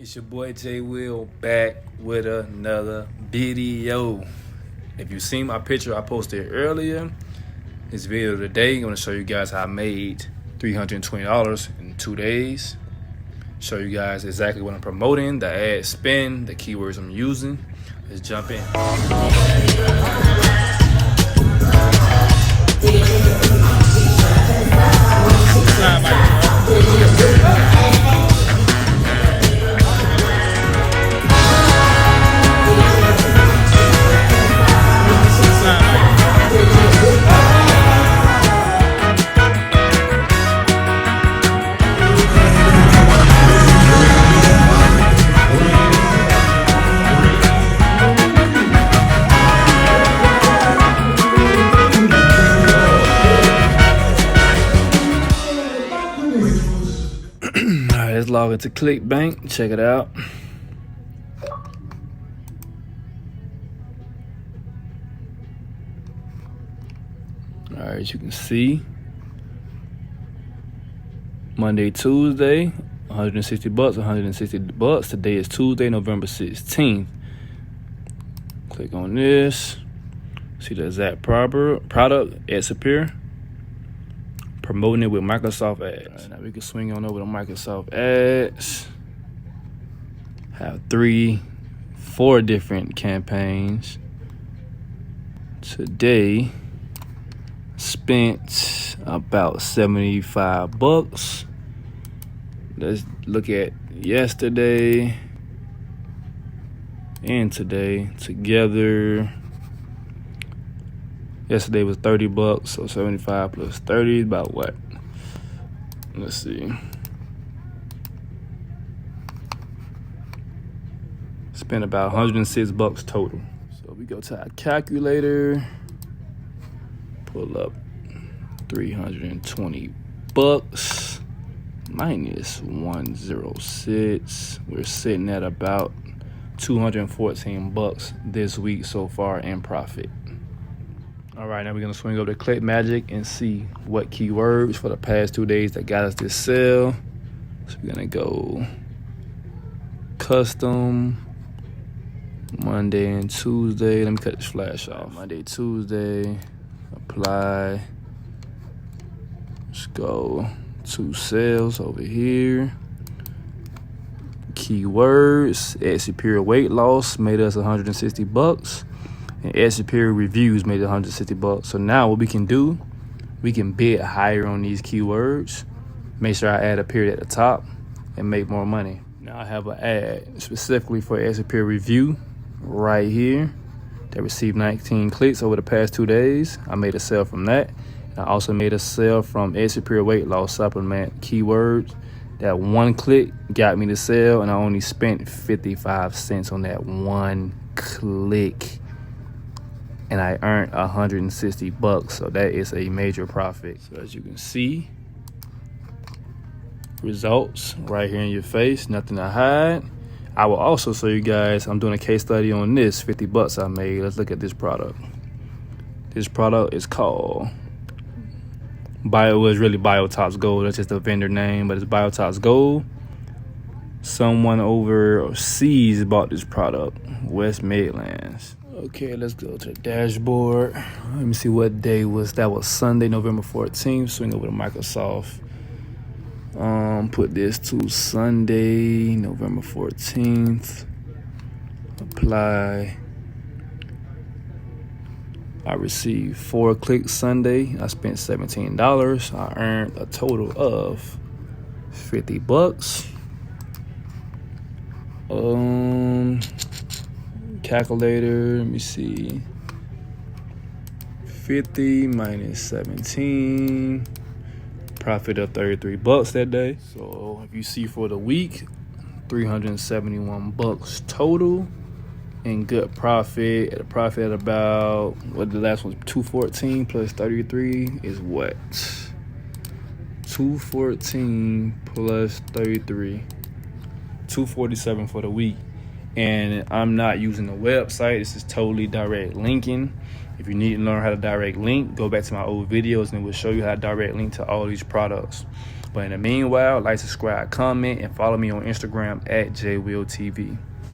It's your boy J Will back with another video. If you seen my picture I posted earlier, this video today I'm going to show you guys how I made $320 in 2 days. Show you guys exactly what I'm promoting, the ad spend, the keywords I'm using. Let's jump in. Alright, let's log into ClickBank, check it out. Alright, as you can see, Monday, Tuesday, 160 bucks, 160 bucks. Today is Tuesday, November 16th. Click on this. See the exact product, ads appear. Promoting it with Microsoft Ads. Right, now we can swing on over to Microsoft Ads. Have 4 different campaigns. Today, spent about 75 bucks. Let's look at yesterday and today together. Yesterday was 30 bucks, so 75 plus 30 is about what? Let's see. Spent about 106 bucks total. So we go to our calculator, pull up 320 bucks minus 106. We're sitting at about 214 bucks this week so far in profit. All right, now we're gonna swing over to Click Magic and see what keywords for the past 2 days that got us this sale. So we're gonna go custom, Monday and Tuesday. Let me cut this flash off. Monday, Tuesday, apply. Let's go to sales over here. Keywords, ad superior weight loss made us 160 bucks. And ad superior reviews made it 160 bucks. So now what we can do, we can bid higher on these keywords, make sure our ad appeared at the top, and make more money. Now I have an ad specifically for ad superior review right here that received 19 clicks over the past 2 days. I made a sale from that. And I also made a sale from ad superior weight loss supplement keywords. That 1 click got me the sale, and I only spent 55 cents on that 1 click. And I earned 160 bucks, so that is a major profit. So as you can see, results right here in your face, nothing to hide. I will also show you guys, I'm doing a case study on this 50 bucks I made. Let's look at this product. This product is called really Biotox Gold. That's just a vendor name, but it's Biotox Gold. Someone overseas bought this product, West Midlands. Okay, let's go to the dashboard. Let me see what day was that. Was Sunday, November 14th. Swing over to Microsoft. Put this to Sunday, November 14th. Apply. I received 4 clicks Sunday. I spent $17. I earned a total of 50 bucks. Calculator, let me see. 50 minus 17. Profit of 33 bucks that day. So if you see for the week, 371 bucks total in good profit. At a profit at about, what the last one was, 214 plus 33 is what? 214 plus 33. 247 for the week. And I'm not using the website. This is totally direct linking. If you need to learn how to direct link, go back to my old videos and it will show you how to direct link to all these products. But in the meanwhile, like, subscribe, comment, and follow me on Instagram at jwiltv.